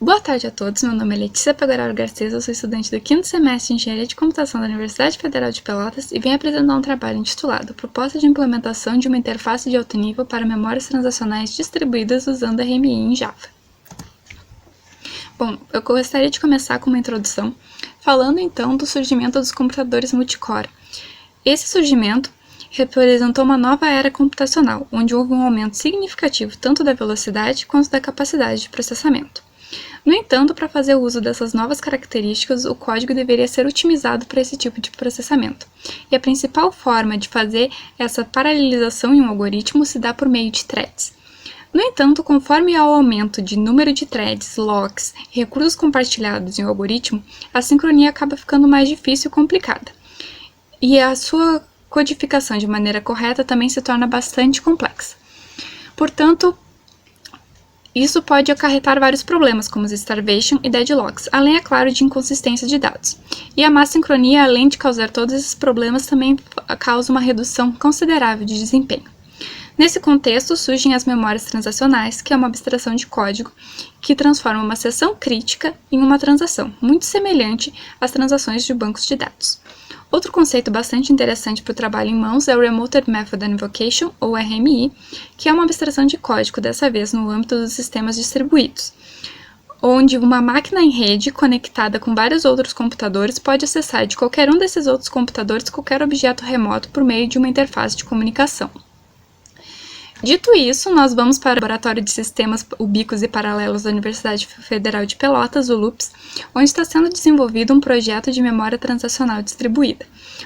Boa tarde a todos, meu nome é Letícia Pegoraro Garcês, eu sou estudante do 5º semestre de Engenharia de Computação da Universidade Federal de Pelotas e venho apresentar um trabalho intitulado Proposta de implementação de uma interface de alto nível para memórias transacionais distribuídas usando RMI em Java. Bom, eu gostaria de começar com uma introdução, falando então do surgimento dos computadores multicore. Esse surgimento representou uma nova era computacional, onde houve um aumento significativo tanto da velocidade quanto da capacidade de processamento. No entanto, para fazer uso dessas novas características, o código deveria ser otimizado para esse tipo de processamento. E a principal forma de fazer essa paralelização em um algoritmo se dá por meio de threads. No entanto, conforme há o aumento de número de threads, locks e recursos compartilhados em um algoritmo, a sincronia acaba ficando mais difícil e complicada. E a sua codificação de maneira correta também se torna bastante complexa. Portanto, isso pode acarretar vários problemas, como os starvation e deadlocks, além, é claro, de inconsistência de dados. E a má sincronia, além de causar todos esses problemas, também causa uma redução considerável de desempenho. Nesse contexto, surgem as memórias transacionais, que é uma abstração de código que transforma uma seção crítica em uma transação, muito semelhante às transações de bancos de dados. Outro conceito bastante interessante para o trabalho em mãos é o Remote Method Invocation, ou RMI, que é uma abstração de código, dessa vez no âmbito dos sistemas distribuídos, onde uma máquina em rede conectada com vários outros computadores pode acessar de qualquer um desses outros computadores qualquer objeto remoto por meio de uma interface de comunicação. Dito isso, nós vamos para o Laboratório de Sistemas Ubíquos e Paralelos da Universidade Federal de Pelotas, o LUPS, onde está sendo desenvolvido um projeto de memória transacional distribuída,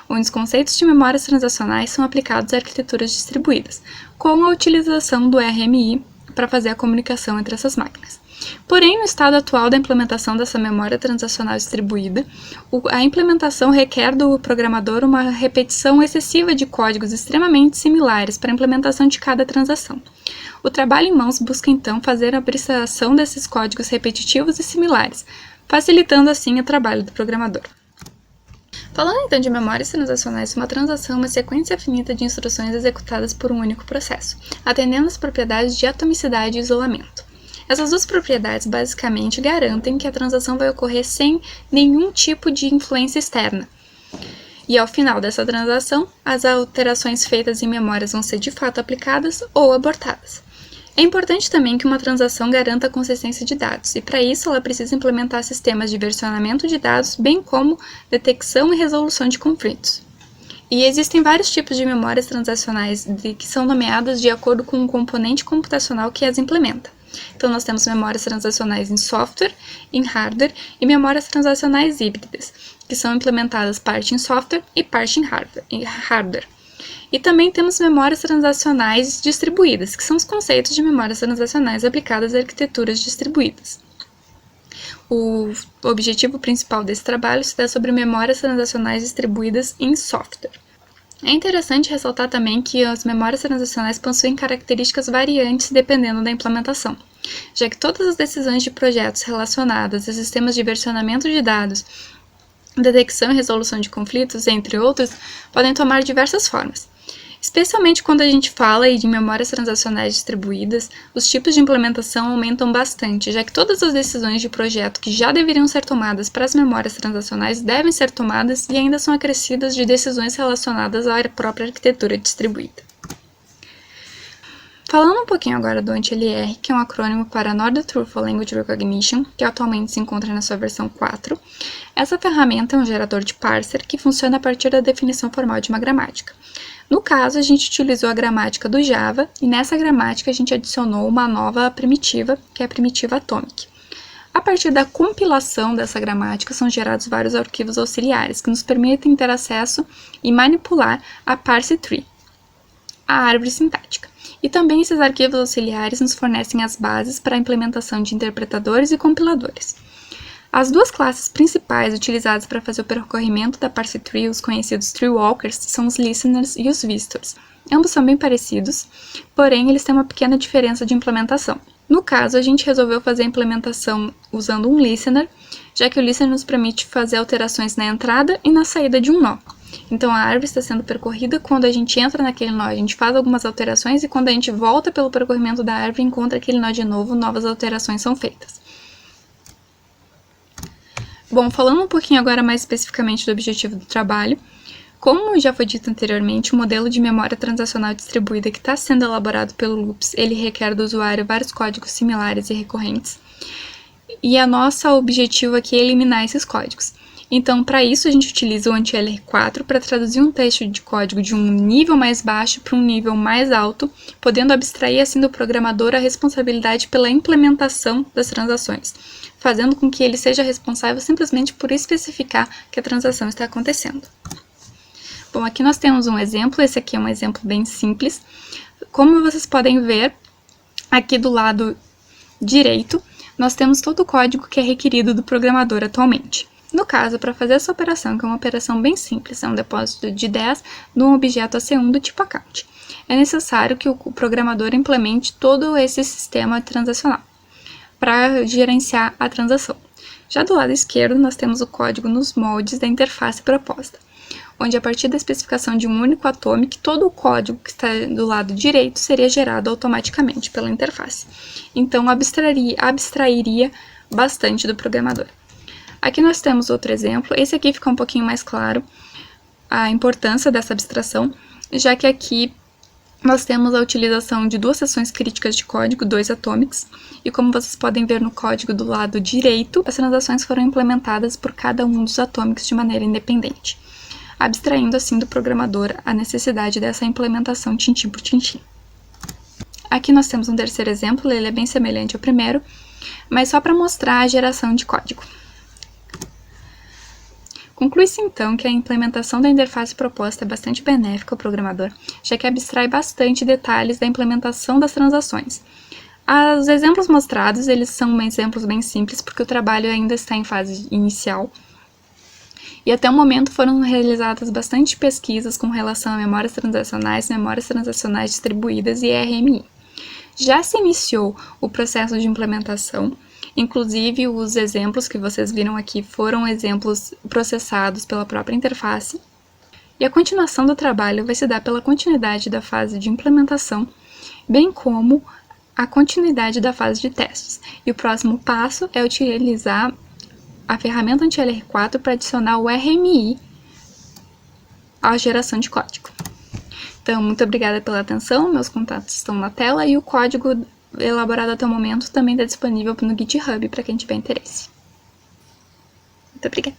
onde os conceitos de memórias transacionais são aplicados a arquiteturas distribuídas, com a utilização do RMI para fazer a comunicação entre essas máquinas. Porém, no estado atual da implementação dessa memória transacional distribuída, a implementação requer do programador uma repetição excessiva de códigos extremamente similares para a implementação de cada transação. O trabalho em mãos busca então fazer a abstração desses códigos repetitivos e similares, facilitando assim o trabalho do programador. Falando então de memórias transacionais, uma transação é uma sequência finita de instruções executadas por um único processo, atendendo às propriedades de atomicidade e isolamento. Essas duas propriedades basicamente garantem que a transação vai ocorrer sem nenhum tipo de influência externa. E ao final dessa transação, as alterações feitas em memórias vão ser de fato aplicadas ou abortadas. É importante também que uma transação garanta a consistência de dados, e para isso ela precisa implementar sistemas de versionamento de dados, bem como detecção e resolução de conflitos. E existem vários tipos de memórias transacionais que são nomeadas de acordo com o componente computacional que as implementa. Então, nós temos memórias transacionais em software, em hardware e memórias transacionais híbridas, que são implementadas parte em software e parte em hardware. E também temos memórias transacionais distribuídas, que são os conceitos de memórias transacionais aplicadas a arquiteturas distribuídas. O objetivo principal desse trabalho se dá sobre memórias transacionais distribuídas em software. É interessante ressaltar também que as memórias transacionais possuem características variantes dependendo da implementação, já que todas as decisões de projetos relacionadas a sistemas de versionamento de dados, detecção e resolução de conflitos, entre outros, podem tomar diversas formas. Especialmente quando a gente fala de memórias transacionais distribuídas, os tipos de implementação aumentam bastante, já que todas as decisões de projeto que já deveriam ser tomadas para as memórias transacionais devem ser tomadas e ainda são acrescidas de decisões relacionadas à própria arquitetura distribuída. Falando um pouquinho agora do anti-LR, que é um acrônimo para Northern Truthful Language Recognition, que atualmente se encontra na sua versão 4, essa ferramenta é um gerador de parser que funciona a partir da definição formal de uma gramática. No caso, a gente utilizou a gramática do Java e nessa gramática a gente adicionou uma nova primitiva, que é a primitiva atomic. A partir da compilação dessa gramática são gerados vários arquivos auxiliares que nos permitem ter acesso e manipular a parse tree, a árvore sintática. E também esses arquivos auxiliares nos fornecem as bases para a implementação de interpretadores e compiladores. As duas classes principais utilizadas para fazer o percorrimento da parse tree, os conhecidos tree walkers, são os listeners e os visitors. Ambos são bem parecidos, porém eles têm uma pequena diferença de implementação. No caso, a gente resolveu fazer a implementação usando um listener, já que o listener nos permite fazer alterações na entrada e na saída de um nó. Então a árvore está sendo percorrida, quando a gente entra naquele nó, a gente faz algumas alterações e quando a gente volta pelo percorrimento da árvore e encontra aquele nó de novo, novas alterações são feitas. Bom, falando um pouquinho agora mais especificamente do objetivo do trabalho, como já foi dito anteriormente, o modelo de memória transacional distribuída que está sendo elaborado pelo LUPS, ele requer do usuário vários códigos similares e recorrentes, e a nosso objetivo aqui é eliminar esses códigos. Então, para isso, a gente utiliza o anti-LR4 para traduzir um texto de código de um nível mais baixo para um nível mais alto, podendo abstrair assim do programador a responsabilidade pela implementação das transações, fazendo com que ele seja responsável simplesmente por especificar que a transação está acontecendo. Bom, aqui nós temos um exemplo, esse aqui é um exemplo bem simples. Como vocês podem ver, aqui do lado direito, nós temos todo o código que é requerido do programador atualmente. No caso, para fazer essa operação, que é uma operação bem simples, é um depósito de 10 de um objeto AC1 do tipo account, é necessário que o programador implemente todo esse sistema transacional para gerenciar a transação. Já do lado esquerdo, nós temos o código nos moldes da interface proposta, onde a partir da especificação de um único atomic, todo o código que está do lado direito seria gerado automaticamente pela interface. Então, abstrairia bastante do programador. Aqui nós temos outro exemplo, esse aqui fica um pouquinho mais claro a importância dessa abstração, já que aqui nós temos a utilização de duas seções críticas de código, 2 atomics, e como vocês podem ver no código do lado direito, as transações foram implementadas por cada um dos atomics de maneira independente, abstraindo assim do programador a necessidade dessa implementação tintim por tintim. Aqui nós temos um terceiro exemplo, ele é bem semelhante ao primeiro, mas só para mostrar a geração de código. Conclui-se então que a implementação da interface proposta é bastante benéfica ao programador, já que abstrai bastante detalhes da implementação das transações. Os exemplos mostrados, eles são exemplos bem simples, porque o trabalho ainda está em fase inicial, e até o momento foram realizadas bastante pesquisas com relação a memórias transacionais distribuídas e RMI. Já se iniciou o processo de implementação, inclusive os exemplos que vocês viram aqui foram exemplos processados pela própria interface, e a continuação do trabalho vai se dar pela continuidade da fase de implementação, bem como a continuidade da fase de testes. E o próximo passo é utilizar a ferramenta anti-LR4 para adicionar o RMI à geração de código. Então, muito obrigada pela atenção, meus contatos estão na tela e o código elaborado até o momento também está disponível no GitHub para quem tiver interesse. Muito obrigada.